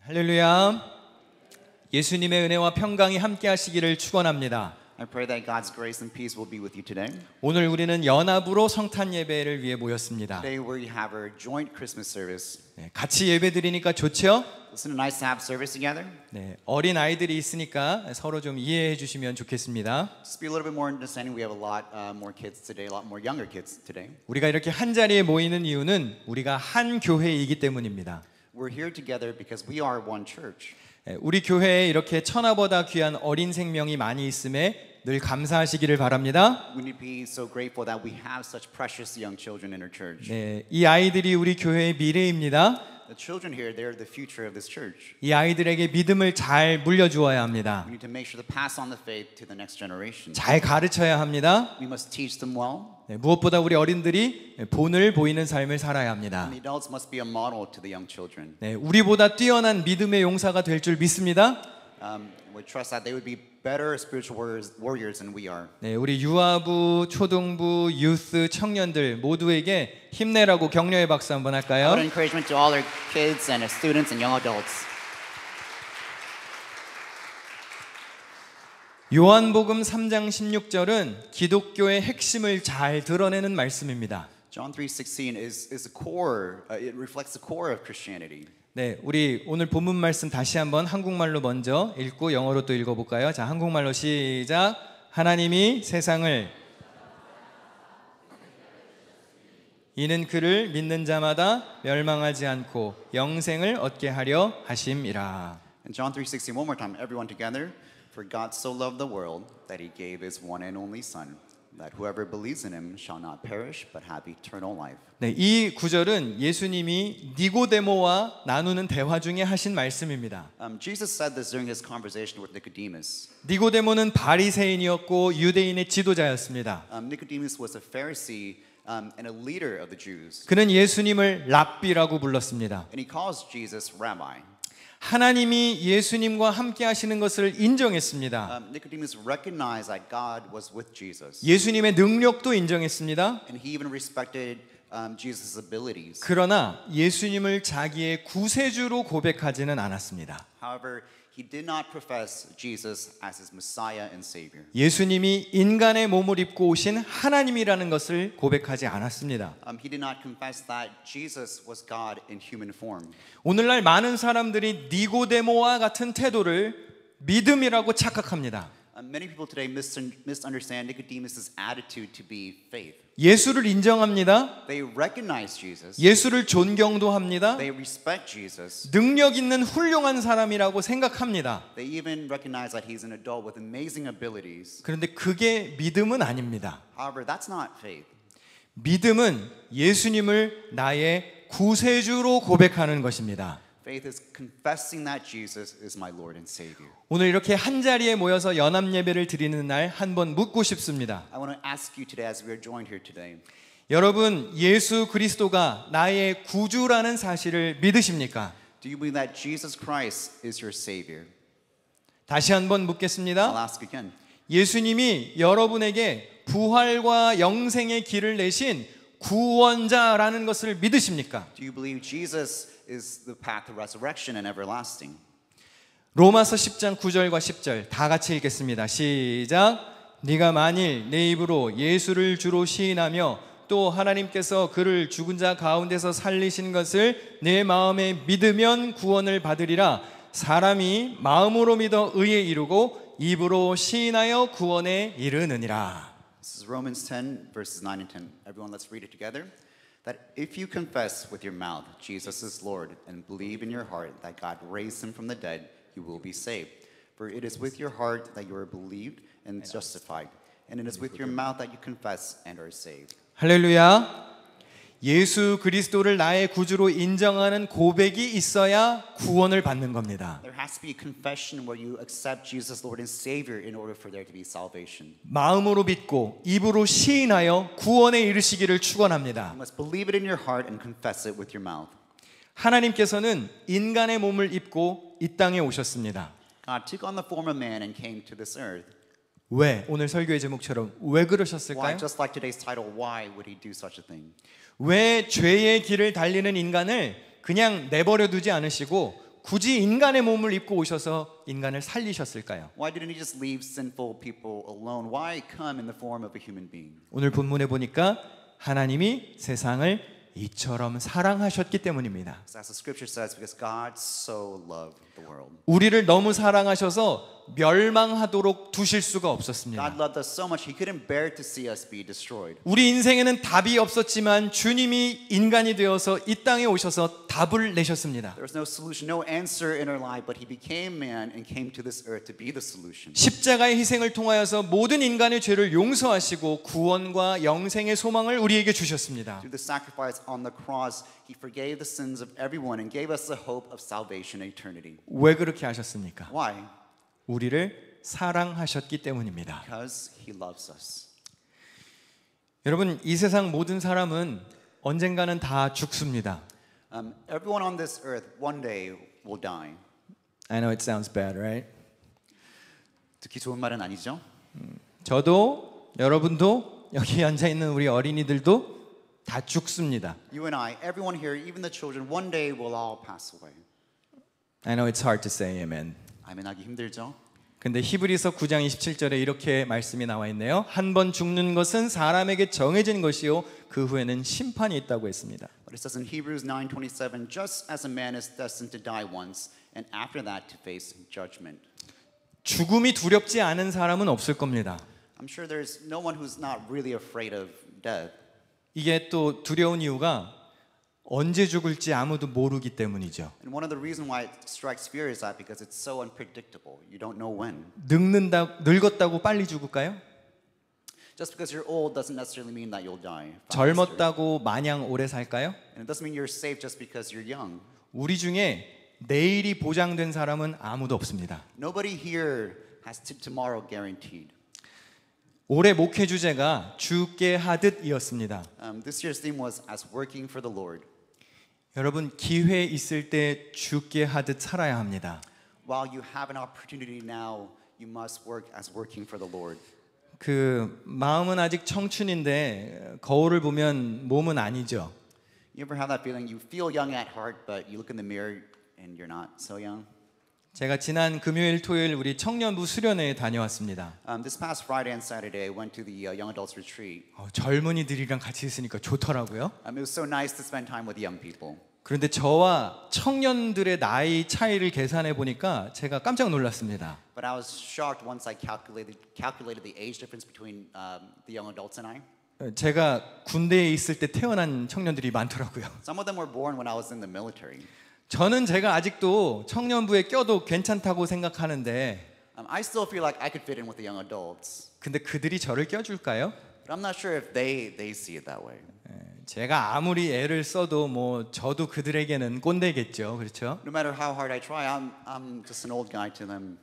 할렐루야. 예수님의 은혜와 평강이 함께 하시기를 축원합니다. I pray that God's grace and peace will be with you today. 오늘 우리는 연합으로 성탄 예배를 위해 모였습니다. Today we have our joint Christmas service. 같이 예배 드리니까 좋죠? Isn't it nice to have service together? 어린 아이들이 있으니까 서로 좀 이해해 주시면 좋겠습니다. Just be a little bit more understanding. We have a lot more kids today, a lot more younger kids today. 우리가 이렇게 한 자리에 모이는 이유는 우리가 한 교회이기 때문입니다. We're here together because we are one church. 우리 교회에 이렇게 천하보다 귀한 어린 생명이 많이 있음에 늘 감사하시기를 바랍니다. We need to be so grateful that we have such precious young children in our church. 이 아이들이 우리 교회의 미래입니다. The children here, they're the future of this church. 이 아이들에게 믿음을 잘 물려주어야 합니다. We need to make sure to pass on the faith to the next generation. 잘 가르쳐야 합니다. We must teach them well. 무엇보다 우리 어린들이 본을 보이는 삶을 살아야 합니다. And the adults must be a model to the young children. 우리보다 뛰어난 믿음의 용사가 될 줄 믿습니다. We trust that they would be better spiritual warriors than we are. 우리 유아부, 초등부, 유스, 청년들 모두에게 힘내라고 격려의 박수 한번 할까요? An encouragement to all our kids and our students and young adults. 요한복음 3장 16절은 기독교의 핵심을 잘 드러내는 말씀입니다. John 3:16 is the core. It reflects the core of Christianity. 우리 오늘 본문 말씀 다시 한번 한국말로 먼저 읽고 영어로 또 읽어볼까요? 자, 한국말로 시작. 하나님이 세상을 이는 그를 믿는 자마다 멸망하지 않고 영생을 얻게 하려 하심이라. And John 3:16 one more time, everyone together. For God so loved the world that He gave His one and only Son, that whoever believes in Him shall not perish but have eternal life. 이 구절은 예수님이 니고데모와 나누는 대화 중에 하신 말씀입니다. Jesus said this during His conversation with Nicodemus. 니고데모는 바리새인이었고 유대인의 지도자였습니다. Nicodemus was a Pharisee and a leader of the Jews. 그는 예수님을 랍비라고 불렀습니다. And he calls Jesus Rabbi. 하나님이 예수님과 함께 하시는 것을 인정했습니다. Nicodemus recognized that God was with Jesus. 예수님의 능력도 인정했습니다. And he even respected Jesus' abilities. 그러나 예수님을 자기의 구세주로 고백하지는 않았습니다. However, he did not profess Jesus as his Messiah and Savior. 예수님이 인간의 몸을 입고 오신 하나님이라는 것을 고백하지 않았습니다. He did not confess that Jesus was God in human form. 오늘날 많은 사람들이 니고데모와 같은 태도를 믿음이라고 착각합니다. Many people today misunderstand Nicodemus' attitude to be faith. 예수를 인정합니다. They recognize Jesus. 예수를 존경도 합니다. They respect Jesus. 능력 있는 훌륭한 사람이라고 생각합니다. They even recognize that he's an adult with amazing abilities. 그런데 그게 믿음은 아닙니다. However, that's not faith. 믿음은 예수님을 나의 구세주로 고백하는 것입니다. Faith is confessing that Jesus is my Lord and Savior. 오늘 이렇게 한 자리에 모여서 연합 예배를 드리는 날 한번 묻고 싶습니다. I want to ask you today as we are joined here today. 여러분, 예수 그리스도가 나의 구주라는 사실을 믿으십니까? Do you believe that Jesus Christ is your Savior? 다시 한번 I'll 묻겠습니다. ask again. 예수님이 여러분에게 부활과 영생의 길을 내신 구원자라는 것을 믿으십니까? Do you believe Jesus is the path to resurrection and everlasting? 로마서 10장 9절과 10절 다 같이 읽겠습니다. 시작. 네가 만일 내 입으로 예수를 주로 시인하며 또 하나님께서 그를 죽은 자 가운데서 살리신 것을 내 마음에 믿으면 구원을 받으리라. 사람이 마음으로 믿어 의에 이르고 입으로 시인하여 구원에 이르느니라. This is Romans 10 verses 9 and 10. Everyone, let's read it together. That if you confess with your mouth Jesus is Lord and believe in your heart that God raised him from the dead, you will be saved. For it is with your heart that you are believed and justified, and it is with your mouth that you confess and are saved. 할렐루야. 예수 그리스도를 나의 구주로 인정하는 고백이 있어야 구원을 받는 겁니다. There has to be a confession where you accept Jesus Lord and Savior in order for there to be salvation. 마음으로 믿고 입으로 시인하여 구원에 이르시기를 축원합니다. You must believe it in your heart and confess it with your mouth. 하나님께서는 인간의 몸을 입고 이 땅에 오셨습니다. God took on the form of man and came to this earth. 왜? 오늘 설교의 제목처럼 왜 Why? 그러셨을까요? Just like today's title, why would he do such a thing? 왜 죄의 길을 달리는 인간을 그냥 내버려 두지 않으시고 굳이 인간의 몸을 입고 오셔서 인간을 살리셨을까요? Why didn't he just leave sinful people alone? Why come in the form of a human being? 오늘 본문에 보니까 하나님이 세상을 이처럼 사랑하셨기 때문입니다. As the scripture says, because God so loved the world. 우리를 너무 사랑하셔서 멸망하도록 두실 수가 없었습니다. God loved us so much, he couldn't bear to see us be destroyed. 우리 인생에는 답이 없었지만 주님이 인간이 되어서 이 땅에 오셔서 답을 내셨습니다. There was no solution, no answer in our life, but he became man and came to this earth to be the solution. 십자가의 희생을 통하여서 모든 인간의 죄를 용서하시고 구원과 영생의 소망을 우리에게 주셨습니다. Through the sacrifice on the cross, he forgave the sins of everyone and gave us the hope of salvation and eternity. 왜 그렇게 하셨습니까? Why? 우리를 사랑하셨기 때문입니다. Because he loves us. 여러분, 이 세상 모든 사람은 언젠가는 다 죽습니다. Everyone on this earth one day will die. I know it sounds bad, right? 듣기 좋은 말은 아니죠? 저도 여러분도 여기 앉아 있는 우리 어린이들도 다 죽습니다. You and I, everyone here, even the children, one day will all pass away. I know it's hard to say amen. 아멘하기 힘들죠? 근데 히브리서 9장 27절에 이렇게 말씀이 나와 있네요. 한 번 죽는 것은 사람에게 정해진 것이요 그 후에는 심판이 있다고 했습니다. But it says in Hebrews 9:27, just as a man is destined to die once, and after that to face judgment. 죽음이 두렵지 않은 사람은 없을 겁니다. I'm sure there's no one who's not really afraid of death. 이게 또 두려운 이유가 언제 죽을지 아무도 모르기 때문이죠. And one of the reasons why it strikes fear is that because it's so unpredictable. You don't know when. 늙었다고 빨리 죽을까요? Just because you're old doesn't necessarily mean that you'll die. 젊었다고 마냥 오래 살까요? And it doesn't mean you're safe just because you're young. 우리 중에 내일이 보장된 사람은 아무도 없습니다. Nobody here has tomorrow guaranteed. 올해 목회 주제가 주께 하듯이었습니다. This year's theme was as working for the Lord. 여러분, 기회 있을 때 주께 하듯 살아야 합니다. While you have an opportunity now, you must work as working for the Lord. 그 마음은 아직 청춘인데 거울을 보면 몸은 아니죠. You ever have that feeling you feel young at heart, but you look in the mirror and you're not so young? 제가 지난 금요일 토요일 우리 청년부 수련회에 다녀왔습니다. This past Friday and Saturday, I went to the Young Adults Retreat. 젊은이들이랑 같이 있으니까 좋더라고요. It was so nice to spend time with young people. 그런데 저와 청년들의 나이 차이를 계산해 보니까 제가 깜짝 놀랐습니다. But I was shocked once I calculated the age difference between the young adults and I. 제가 군대에 있을 때 태어난 청년들이 많더라고요. Some of them were born when I was in the military. 저는 제가 아직도 청년부에 껴도 괜찮다고 생각하는데 I still feel like I could fit in with the young adults. 근데 그들이 저를 껴줄까요? But I'm not sure if they see it that way. 제가 아무리 애를 써도 뭐 저도 그들에게는 꼰대겠죠. 그렇죠? No matter how hard I try, I'm just an old guy to them.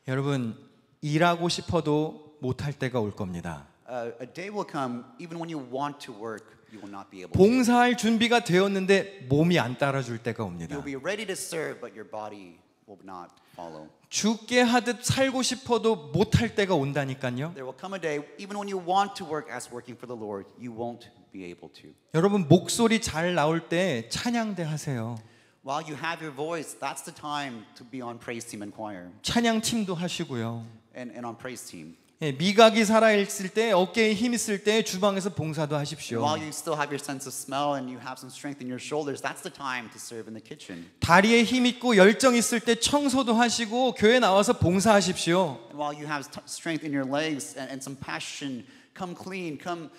여러분, 일하고 싶어도 못할 때가 올 겁니다. A day will come, even when you want to work, you will not be able to. 봉사할 준비가 되었는데 몸이 안 따라줄 때가 옵니다. You'll be ready to serve, but your body will not follow. 죽게 하듯 살고 싶어도 못할 때가 온다니까요. There will come a day, even when you want to work as working for the Lord, you won't be able to. 여러분, 목소리 잘 나올 때 찬양대 하세요. While you have your voice, that's the time to be on praise team and choir 찬양팀도 하시고요. and on praise team. 미각이 살아있을 때, 어깨에 힘 있을 때 주방에서 봉사도 하십시오. While you still have your sense of smell and you have some strength in your shoulders, that's the time to serve in the kitchen. 다리에 힘 있고 열정 있을 때 청소도 하시고 교회 나와서 봉사하십시오. And while you have strength in your legs and some passion, come clean, come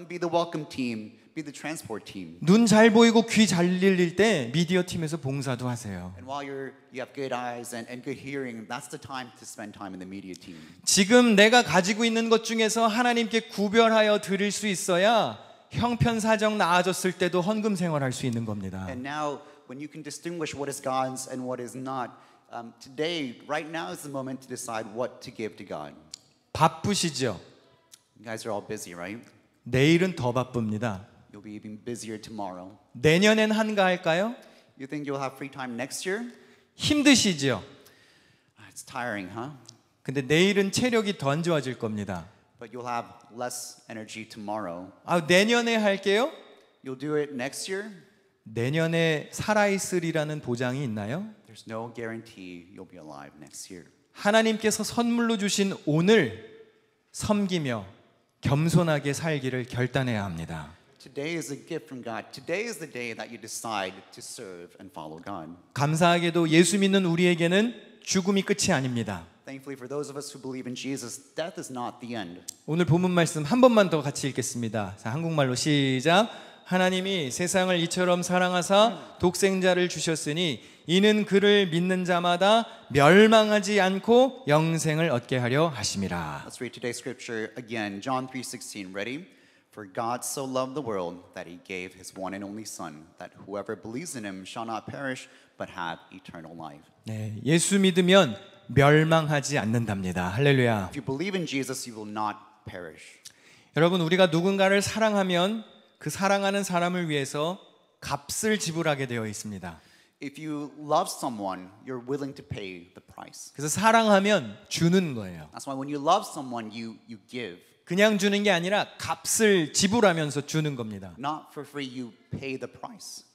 be the welcome team, be the transport team. 눈 잘 보이고 귀 잘 들릴 때 미디어 팀에서 봉사도 하세요. And while you have good eyes and good hearing, that's the time to spend time in the media team. 지금 내가 가지고 있는 것 중에서 하나님께 구별하여 드릴 수 있어야 형편사정 나아졌을 때도 헌금 생활할 수 있는 겁니다. And now, when you can distinguish what is God's and what is not, today, right now is the moment to decide what to give to God. 바쁘시죠? You guys are all busy, right? 내일은 더 바쁩니다. You'll be even busier tomorrow. 내년엔 한가할까요? You think you'll have free time next year? 힘드시죠? It's tiring, huh? 근데 내일은 체력이 더 안 좋아질 겁니다. But you'll have less energy tomorrow. 내년에 할게요? You'll do it next year? 내년에 살아있으리라는 보장이 있나요? There's no guarantee you'll be alive next year. 하나님께서 선물로 주신 오늘 섬기며 겸손하게 살기를 결단해야 합니다. Today is a gift from God. Today is the day that you decide to serve and follow God. 감사하게도 예수 믿는 우리에게는 죽음이 끝이 아닙니다. Thankfully, for those of us who believe in Jesus, death is not the end. 오늘 본문 말씀 한 번만 더 같이 읽겠습니다. 자, 한국말로 시작. 하나님이 세상을 이처럼 사랑하사 독생자를 주셨으니 이는 그를 믿는 자마다 멸망하지 않고 영생을 얻게 하려 하심이라. Let's read today's scripture again. John 3:16. Ready? For God so loved the world that he gave his one and only Son, that whoever believes in him shall not perish, but have eternal life. 네, 예수 믿으면 멸망하지 않는답니다. 할렐루야. If you believe in Jesus, you will not perish. 여러분, 우리가 누군가를 사랑하면 그 사랑하는 사람을 위해서 값을 지불하게 되어 있습니다. If you love someone, you're willing to pay the price. 그래서 사랑하면 주는 거예요. That's why when you love someone, you give. 그냥 주는 게 아니라 값을 지불하면서 주는 겁니다. Not for free, you pay the price.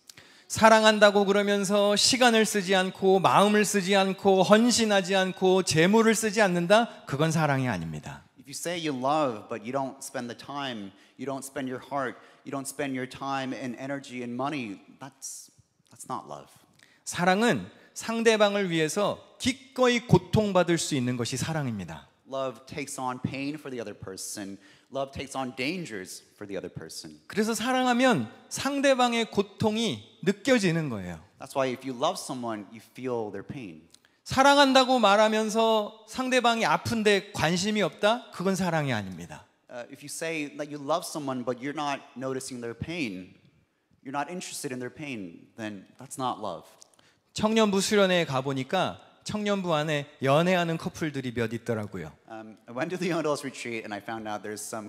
사랑한다고 그러면서 시간을 쓰지 않고 마음을 쓰지 않고 헌신하지 않고 재물을 쓰지 않는다? 그건 사랑이 아닙니다. If you say you love, but you don't spend the time, you don't spend your heart, you don't spend your time and energy and money, that's not love. 사랑은 상대방을 위해서 기꺼이 고통받을 수 있는 것이 사랑입니다. Love takes on pain for the other person. Love takes on dangers for the other person. 그래서 사랑하면 상대방의 고통이 느껴지는 거예요. That's why if you love someone, you feel their pain. 사랑한다고 말하면서 상대방이 아픈데 관심이 없다? 그건 사랑이 아닙니다. If you say that you love someone but you're not noticing their pain, you're not interested in their pain, then that's not love. 청년부 수련회에 가보니까 청년부 안에 연애하는 커플들이 몇 있더라고요. I went to the young adults retreat and I found out there's some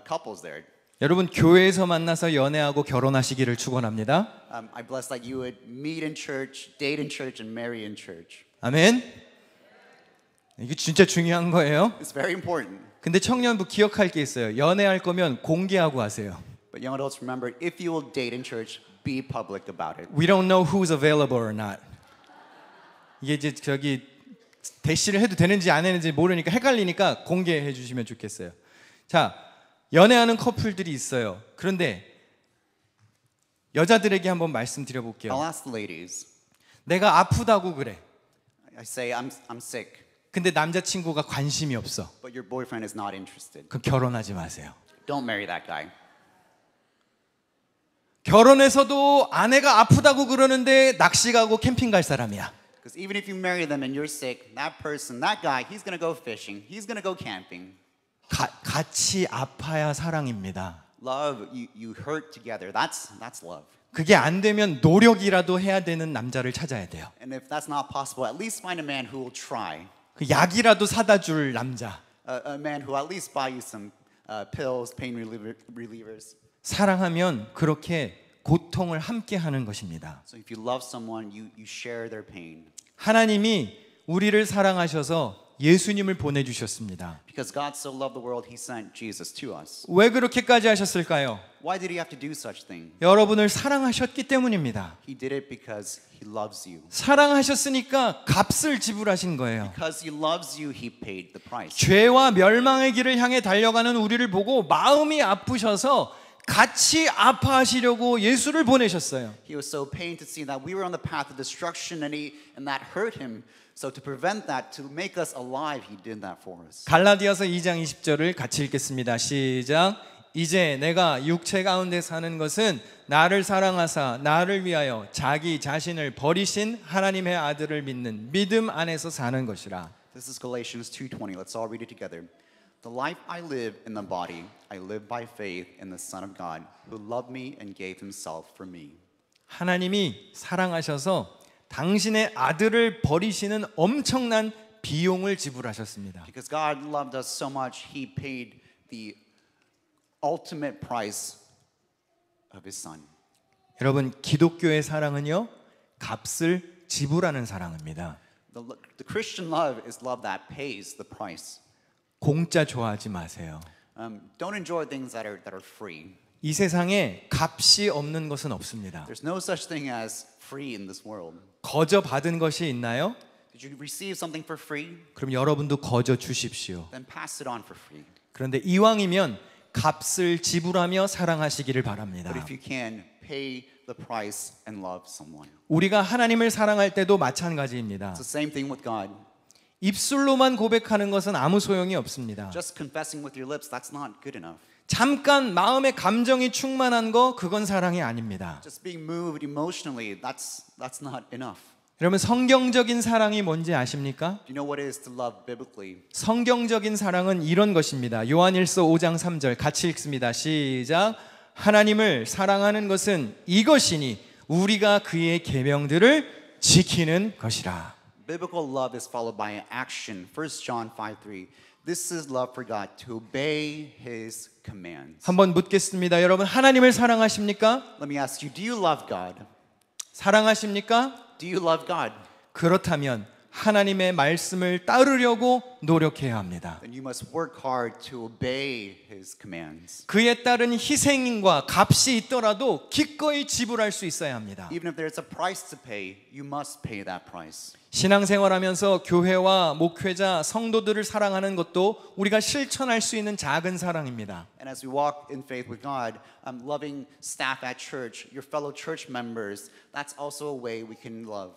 couples there. 여러분 교회에서 만나서 연애하고 결혼하시기를 축원합니다. I bless that you would meet in church, date in church, and marry in church. 아멘. 이게 진짜 중요한 거예요. It's very important. 근데 청년부 기억할 게 있어요. 연애할 거면 공개하고 하세요. But young adults, remember, if you will date in church, be public about it. We don't know who's available or not. 이게 이제 저기 대시를 해도 되는지 안 되는지 모르니까 헷갈리니까 공개해 주시면 좋겠어요. 자, 연애하는 커플들이 있어요. 그런데 여자들에게 한번 말씀드려 볼게요. I'll ask the ladies. 내가 아프다고 그래. I say, I'm sick, 근데 남자친구가 관심이 없어. but your boyfriend is not interested. 그럼 결혼하지 마세요. Don't marry that guy. 결혼해서도 아내가 아프다고 그러는데 낚시 가고 캠핑 갈 사람이야. Because even if you marry them and you're sick, that person, that guy, he's going to go fishing. He's going to go camping. 같이 아파야 사랑입니다. Love, you hurt together. That's love. 그게 안 되면 노력이라도 해야 되는 남자를 찾아야 돼요. And if that's not possible, at least find a man who will try. 그 약이라도 사다 줄 남자. A man who will at least buy you some pills, pain relievers. 사랑하면 그렇게 고통을 함께 하는 것입니다. So if you love someone, you share their pain. 하나님이 우리를 사랑하셔서 예수님을 보내주셨습니다. Because God so loved the world, He sent Jesus to us. 왜 그렇게까지 하셨을까요? Why did He have to do such thing? 여러분을 사랑하셨기 때문입니다. He did it because He loves you. 사랑하셨으니까 값을 지불하신 거예요. Because He loves you, He paid the price. 죄와 멸망의 길을 향해 달려가는 우리를 보고 마음이 아프셔서 같이 아파하시려고 예수를 보내셨어요. He was so pained to see that we were on the path of destruction and that hurt Him. So to prevent that, to make us alive, He did that for us. 갈라디아서 2장 20절을 같이 읽겠습니다. 시작. 이제 내가 육체 가운데 사는 것은 나를 사랑하사 나를 위하여 자기 자신을 버리신 하나님의 아들을 믿는 믿음 안에서 사는 것이라. This is Galatians 2:20. Let's all read it together. The life I live in the body, I live by faith in the Son of God, who loved me and gave Himself for me. 하나님이 사랑하셔서 당신의 아들을 버리시는 엄청난 비용을 지불하셨습니다. Because God loved us so much, He paid the ultimate price of His Son. 여러분, 기독교의 사랑은요, 값을 지불하는 사랑입니다. The Christian love is love that pays the price. 공짜 좋아하지 마세요. Don't enjoy things that are free. 이 세상에 값이 없는 것은 없습니다. There's no such thing as free in this world. 거저 받은 것이 있나요? Did you receive something for free? 그럼 여러분도 거저 주십시오. Then pass it on for free. 그런데 이왕이면 값을 지불하며 사랑하시기를 바랍니다. But if you can, pay the price and love someone. 우리가 하나님을 사랑할 때도 마찬가지입니다. It's the same thing with God. 입술로만 고백하는 것은 아무 소용이 없습니다. Just confessing with your lips, that's not good enough. 잠깐 마음의 감정이 충만한 거 그건 사랑이 아닙니다. Just being moved emotionally, that's not enough. 여러분 성경적인 사랑이 뭔지 아십니까? Do you know what it is to love biblically? 성경적인 사랑은 이런 것입니다. 요한일서 5장 3절 같이 읽습니다. 시작. 하나님을 사랑하는 것은 이것이니 우리가 그의 계명들을 지키는 것이라. Biblical love is followed by an action. 1 John 5:3. This is love for God, to obey His commands. 한번 묻겠습니다. 여러분 하나님을 사랑하십니까? Let me ask you, do you love God? 사랑하십니까? Do you love God? 그렇다면 하나님의 말씀을 따르려고 노력해야 합니다. Then you must work hard to obey His commands. 그에 따른 희생과 값이 있더라도 기꺼이 지불할 수 있어야 합니다. Even if there's a price to pay, you must pay that price. 신앙생활하면서 교회와 목회자, 성도들을 사랑하는 것도 우리가 실천할 수 있는 작은 사랑입니다. And as we walk in faith with God, loving staff at church, your fellow church members, that's also a way we can love.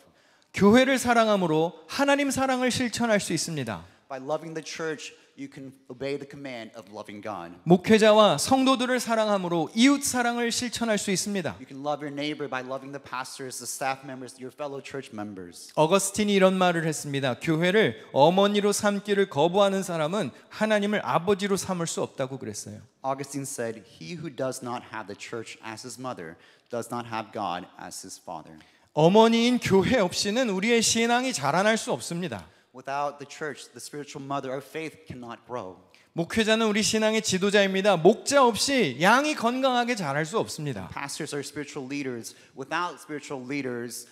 교회를 사랑함으로 하나님 사랑을 실천할 수 있습니다. By loving the church, you can obey the command of loving God. 목회자와 성도들을 사랑함으로 이웃 사랑을 실천할 수 있습니다. You can love your neighbor by loving the pastors, the staff members, your fellow church members. 어거스틴이 이런 말을 했습니다. 교회를 어머니로 삼기를 거부하는 사람은 하나님을 아버지로 삼을 수 없다고 그랬어요. Augustine said, "He who does not have the church as his mother does not have God as his father." 어머니인 교회 없이는 우리의 신앙이 자라날 수 없습니다. Without the church, the spiritual mother of faith cannot grow. 목회자는 우리 신앙의 지도자입니다. 목자 없이 양이 건강하게 자랄 수 없습니다. Pastors are spiritual leaders. Without spiritual leaders,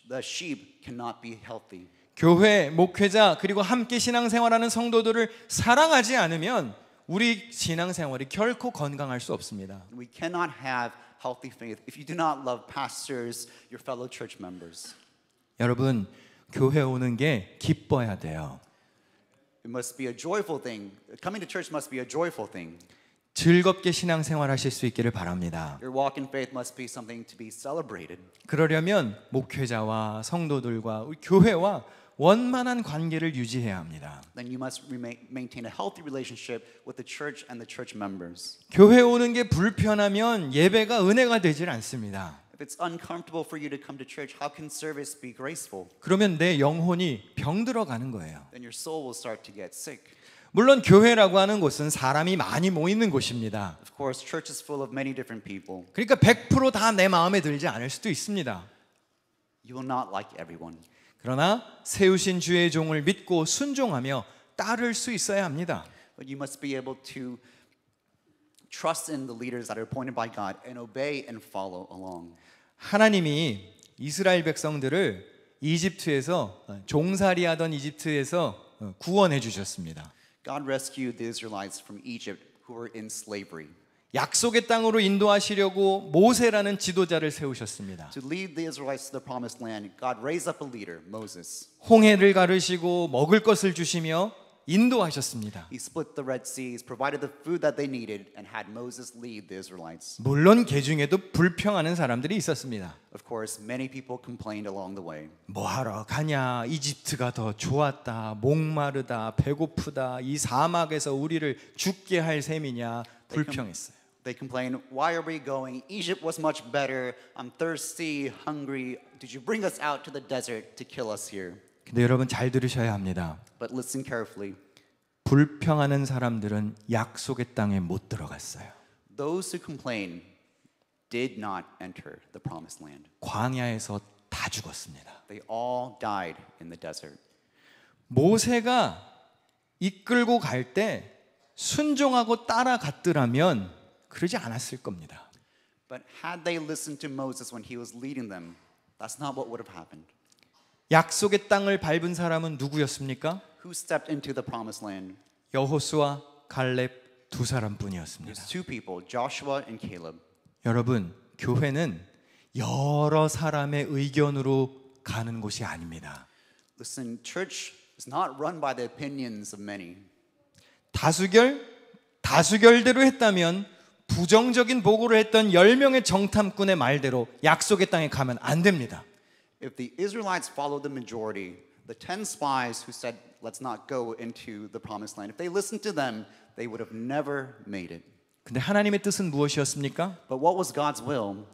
the sheep cannot be healthy. 교회, 목회자 그리고 함께 신앙생활하는 성도들을 사랑하지 않으면 우리 신앙생활이 결코 건강할 수 없습니다. We cannot have healthy faith if you do not love pastors, your fellow church members. 여러분, 교회 오는 게 기뻐야 돼요. It must be a joyful thing. Coming to church must be a joyful thing. 즐겁게 신앙생활 하실 수 있기를 바랍니다. Your walk in faith must be something to be celebrated. 그러려면 목회자와 성도들과 우리 교회와 원만한 관계를 유지해야 합니다. Then you must maintain a healthy relationship with the church and the church members. 교회 오는 게 불편하면 예배가 은혜가 되질 않습니다. If it's uncomfortable for you to come to church, how can service be graceful? 그러면 내 영혼이 병들어 가는 거예요. Then your soul will start to get sick. 물론 교회라고 하는 곳은 사람이 많이 모이는 곳입니다. Of course, church is full of many different people. 그러니까 100% 다 내 마음에 들지 않을 수도 있습니다. You will not like everyone. 그러나 세우신 주의 종을 믿고 순종하며 따를 수 있어야 합니다. But you must be able to trust in the leaders that are appointed by God and obey and follow along. 하나님이 이스라엘 백성들을 이집트에서 종살이하던 이집트에서 구원해 주셨습니다. God rescued the Israelites from Egypt who were in slavery. 약속의 땅으로 인도하시려고 모세라는 지도자를 세우셨습니다. To lead the Israelites to the promised land, God raised up a leader, Moses. 홍해를 가르시고 먹을 것을 주시며 인도하셨습니다. He split the Red Seas, provided the food that they needed, and had Moses lead the Israelites. 물론 그 중에도 불평하는 사람들이 있었습니다. Of course, many people complained along the way. 뭐하러 가냐? 이집트가 더 좋았다. 목마르다. 배고프다. 이 사막에서 우리를 죽게 할 셈이냐? 불평했어요. They complained, "Why are we going? Egypt was much better. I'm thirsty, hungry. Did you bring us out to the desert to kill us here?" 근데 여러분 잘 들으셔야 합니다. But listen carefully. 불평하는 사람들은 약속의 땅에 못 들어갔어요. Those who complain did not enter the promised land. 광야에서 다 죽었습니다. They all died in the desert. 모세가 이끌고 갈 때 순종하고 따라갔더라면 그러지 않았을 겁니다. But had they listened to Moses when he was leading them, that's not what would have happened. 약속의 땅을 밟은 사람은 누구였습니까? Who stepped into the promised land? 여호수아, 갈렙, 두 사람뿐이었습니다. There's two people, Joshua and Caleb. 여러분, 교회는 여러 사람의 의견으로 가는 곳이 아닙니다. Listen, church is not run by the opinions of many. 다수결대로 했다면 부정적인 보고를 했던 10명의 정탐꾼의 말대로 약속의 땅에 가면 안 됩니다. If the Israelites followed the majority, the 10 spies who said, let's not go into the promised land, if they listened to them, they would have never made it. 근데 하나님의 뜻은 무엇이었습니까? But what was God's will?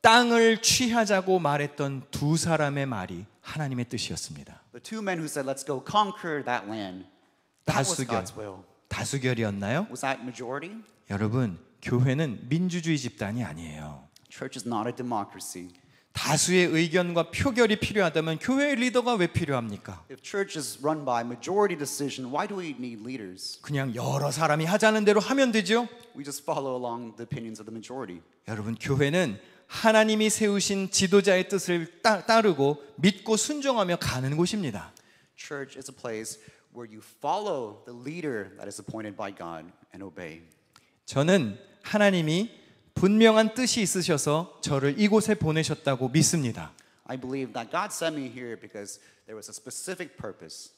땅을 취하자고 말했던 두 사람의 말이 하나님의 뜻이었습니다. The two men who said, let's go conquer that land, that was 다수결. God's will. 다수결이었나요? Was that majority? 여러분, 교회는 민주주의 집단이 아니에요. Church is not a democracy. 다수의 의견과 표결이 필요하다면 교회의 리더가 왜 필요합니까? If church is run by majority decision, why do we need leaders? 그냥 여러 사람이 하자는 대로 하면 되죠. We just follow along the opinions of the majority. 여러분, 교회는 하나님이 세우신 지도자의 뜻을 따르고 믿고 순종하며 가는 곳입니다. Church is a place where you follow the leader that is appointed by God and obey. 저는 하나님이 분명한 뜻이 있으셔서 저를 이곳에 보내셨다고 믿습니다. I believe that God sent me here because there was a specific purpose.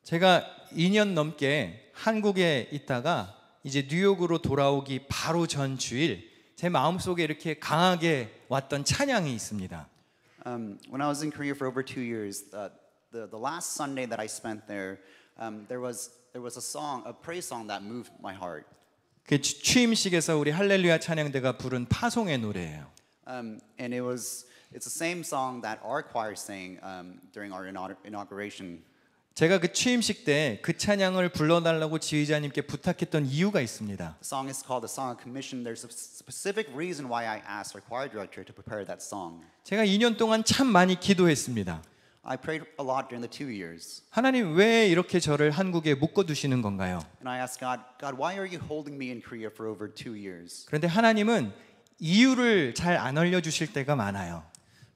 제가 2년 넘게 한국에 있다가 이제 뉴욕으로 돌아오기 바로 전 주일 제 마음속에 이렇게 강하게 왔던 찬양이 있습니다. When I was in Korea for over 2 years, the last Sunday that I spent there, there was a song, a praise song that moved my heart. 그 취임식에서 우리 할렐루야 찬양대가 부른 파송의 노래예요. And it's the same song that our choir sang during our inauguration. 제가 그 취임식 때 그 찬양을 불러달라고 지휘자님께 부탁했던 이유가 있습니다. The song is called the Song of Commission. There's a specific reason why I asked our choir director to prepare that song. 제가 2년 동안 참 많이 기도했습니다. I prayed a lot during the 2 years. 하나님 왜 이렇게 저를 한국에 묶어두시는 건가요? And I asked God, why are you holding me in Korea for over 2 years? 그런데 하나님은 이유를 잘 안 알려주실 때가 많아요.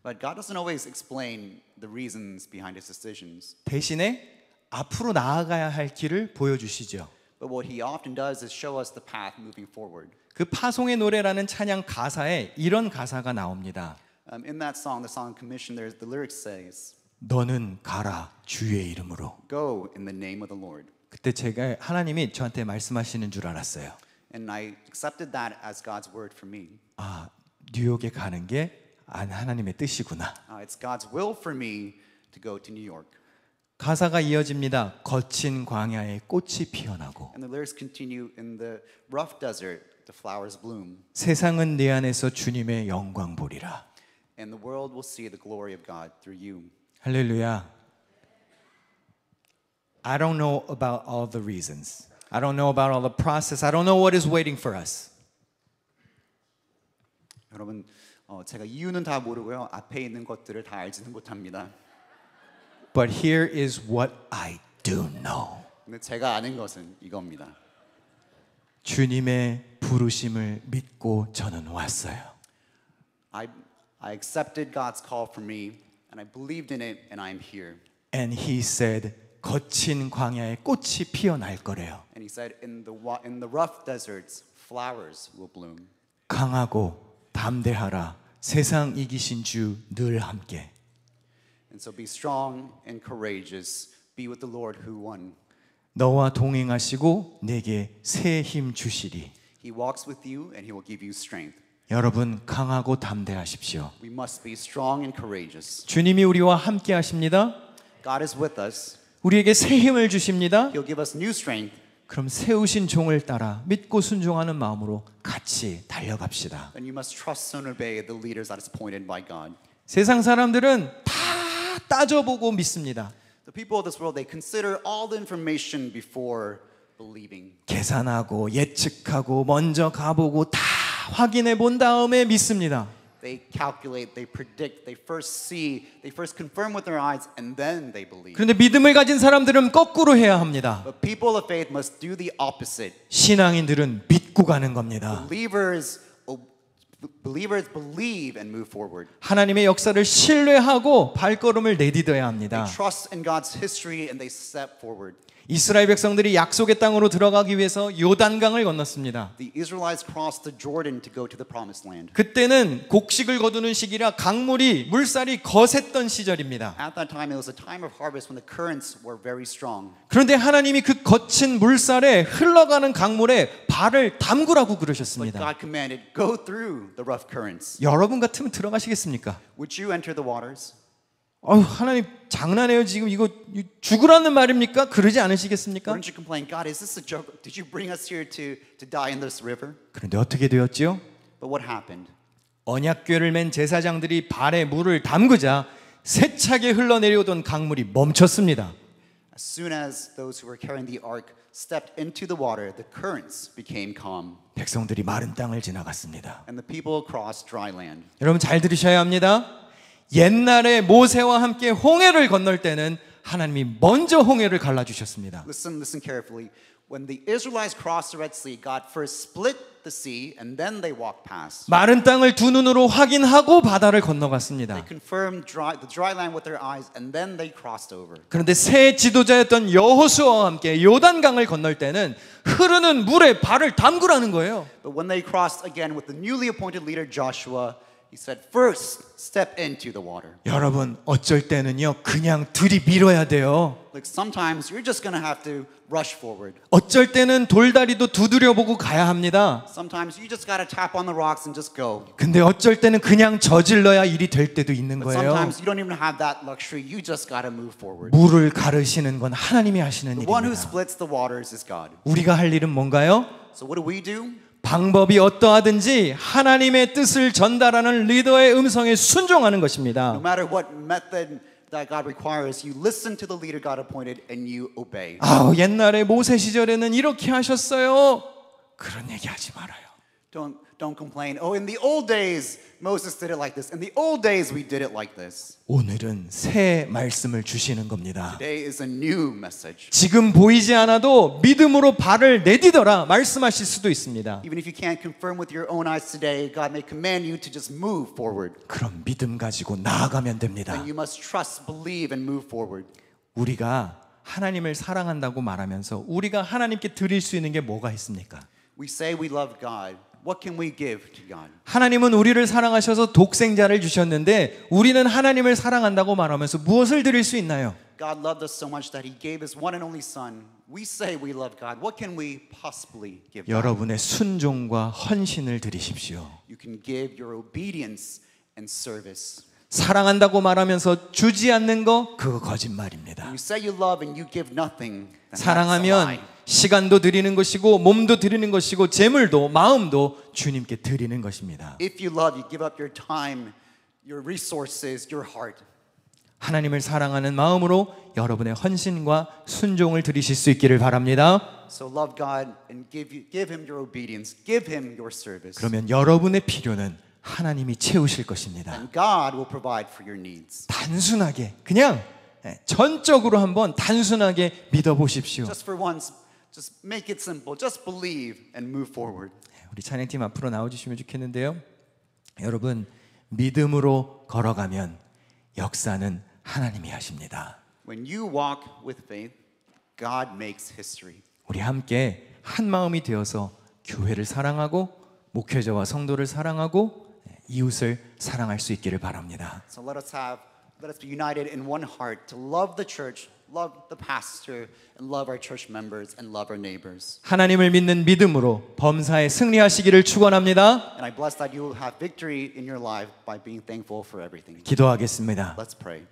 But God doesn't always explain the reasons behind His decisions. 대신에 앞으로 나아가야 할 길을 보여주시죠. But what He often does is show us the path moving forward. 그 파송의 노래라는 찬양 가사에 이런 가사가 나옵니다. In that song, the Song of Commission, the lyrics says, 너는 가라 주의 이름으로. Go in the name of the Lord. 그때 제가 하나님이 저한테 말씀하시는 줄 알았어요. And I accepted that as God's word for me. 아, 뉴욕에 가는 게 하나님의 뜻이구나. It's God's will for me to go to New York. 가사가 이어집니다. 거친 광야에 꽃이 피어나고 And the lyrics continue, in the rough desert, the flowers bloom. 세상은 내 안에서 주님의 영광 보리라. And the world will see the glory of God through you. 할렐루야. I don't know about all the reasons. I don't know about all the process. I don't know what is waiting for us. 여러분, 제가 이유는 다 모르고요. 앞에 있는 것들을 다 알지는 못합니다. But here is what I do know. 근데 제가 아는 것은 이겁니다. 주님의 부르심을 믿고 저는 왔어요. I accepted God's call for me, and I believed in it, and I'm here. And he said, 거친 광야에 꽃이 피어날 거래요. And He said, in the rough deserts, flowers will bloom. 강하고 담대하라. 세상 이기신 주 늘 함께. And so be strong and courageous. Be with the Lord who won. 너와 동행하시고 내게 새 힘 주시리. He walks with you, and He will give you strength. 여러분 강하고 담대하십시오. We must be strong and courageous. 주님이 우리와 함께 하십니다. God is with us. 우리에게 새 힘을 주십니다. He'll give us new strength. 그럼 세우신 종을 따라 믿고 순종하는 마음으로 같이 달려갑시다. And you must trust and obey the leaders that is appointed by God. 세상 사람들은 다 따져보고 믿습니다. The people of this world, they consider all the information before believing. 계산하고 예측하고 먼저 가보고 다 확인해 본 다음에 믿습니다. They calculate, they predict, they first see, they first confirm with their eyes, and then they believe. 그런데 믿음을 가진 사람들은 거꾸로 해야 합니다. But people of faith must do the opposite. 신앙인들은 믿고 가는 겁니다. Believers believe and move forward. 하나님의 역사를 신뢰하고 발걸음을 내디뎌야 합니다. They trust in God's history and they step forward. 이스라엘 백성들이 약속의 땅으로 들어가기 위해서 요단강을 건넜습니다. The Israelites crossed the Jordan to go to the promised land. 그때는 곡식을 거두는 시기라 강물이 물살이 거셌던 시절입니다. At that time, it was a time of harvest when the currents were very strong. 그런데 하나님이 그 거친 물살에 흘러가는 강물에 발을 담그라고 But 그러셨습니다. God commanded, go through the rough currents. 여러분 같으면 들어가시겠습니까? Would you enter the waters? 하나님 장난해요. 지금 이거 죽으라는 말입니까? 그러지 않으시겠습니까? Wouldn't you complain, God, is this a joke? Did you bring us here to die in this river? 그런데 어떻게 되었지요? But what happened? 언약궤를 맨 제사장들이 발에 물을 담그자 세차게 흘러내려오던 강물이 멈췄습니다. As soon as those who were carrying the ark stepped into the water, the currents became calm, 백성들이 마른 땅을 지나갔습니다. and the people crossed dry land. 여러분 잘 들으셔야 합니다. 옛날에 모세와 함께 홍해를 건널 때는 하나님이 먼저 홍해를 갈라주셨습니다. Listen carefully. When the Israelites crossed the Red Sea, God first split the sea, and then they walked past. 마른 땅을 두 눈으로 확인하고 바다를 건너갔습니다. They confirmed the dry land with their eyes, and then they crossed over. 그런데 새 지도자였던 여호수아와 함께 요단강을 건널 때는 흐르는 물에 발을 담그라는 거예요. But when they crossed again with the newly appointed leader Joshua, he said, first step into the water. 여러분 어쩔 때는요 그냥 들이밀어야 돼요. Like sometimes you're just going to have to rush forward. 어쩔 때는 돌다리도 두드려보고 가야 합니다. Sometimes you just got to tap on the rocks and just go. 근데 어쩔 때는 그냥 저질러야 일이 될 때도 있는 But 거예요. sometimes you don't even have that luxury. You just got to move forward. 물을 가르시는 건 하나님이 하시는 The one who 일입니다. splits the waters is God. 우리가 할 일은 뭔가요? So what do? 방법이 어떠하든지 하나님의 뜻을 전달하는 리더의 음성에 순종하는 것입니다. No matter what method that God requires, you listen to the leader God appointed and you obey. 옛날에 모세 시절에는 이렇게 하셨어요. 그런 얘기 하지 말아요. Don't complain. Oh, in the old days, Moses did it like this. In the old days, we did it like this. 오늘은 새 말씀을 주시는 겁니다. Today is a new message. 지금 보이지 않아도 믿음으로 발을 내디뎌라 말씀하실 수도 있습니다. Even if you can't confirm with your own eyes today, God may command you to just move forward. 그럼 믿음 가지고 나아가면 됩니다. And you must trust, believe, and move forward. 우리가 하나님을 사랑한다고 말하면서 우리가 하나님께 드릴 수 있는 게 뭐가 있습니까? We say we love God. What can we give to God? 하나님은 우리를 사랑하셔서 독생자를 주셨는데 우리는 하나님을 사랑한다고 말하면서 무엇을 드릴 수 있나요? God loved us so much that He gave His one and only Son. We say we love God. What can we possibly give God? 여러분의 순종과 헌신을 드리십시오. You can give your obedience and service. 사랑한다고 말하면서 주지 않는 거 그거 거짓말입니다. You say you love and you give nothing. then that's a 사랑하면 lie. 시간도 드리는 것이고 몸도 드리는 것이고 재물도 마음도 주님께 드리는 것입니다. If you love, you give up your time, your resources, your heart. 하나님을 사랑하는 마음으로 여러분의 헌신과 순종을 드리실 수 있기를 바랍니다. So love God and give Him your obedience, give Him your service. 그러면 여러분의 필요는 하나님이 채우실 것입니다. And God will provide for your needs. 단순하게 그냥 전적으로 한번 단순하게 믿어보십시오. Just for once, just make it simple. Just believe and move forward. 우리 찬양팀 앞으로 나와주시면 좋겠는데요. 여러분 믿음으로 걸어가면 역사는 하나님이 하십니다. When you walk with faith, God makes history. 우리 함께 한 마음이 되어서 교회를 사랑하고 목회자와 성도를 사랑하고 이웃을 사랑할 수 있기를 바랍니다. So let us be united in one heart to love the church, love the pastor, and love our church members and love our neighbors. 하나님을 믿는 믿음으로 범사에 승리하시기를 축원합니다. And I bless that you will have victory in your life by being thankful for everything. 기도하겠습니다. Let's pray.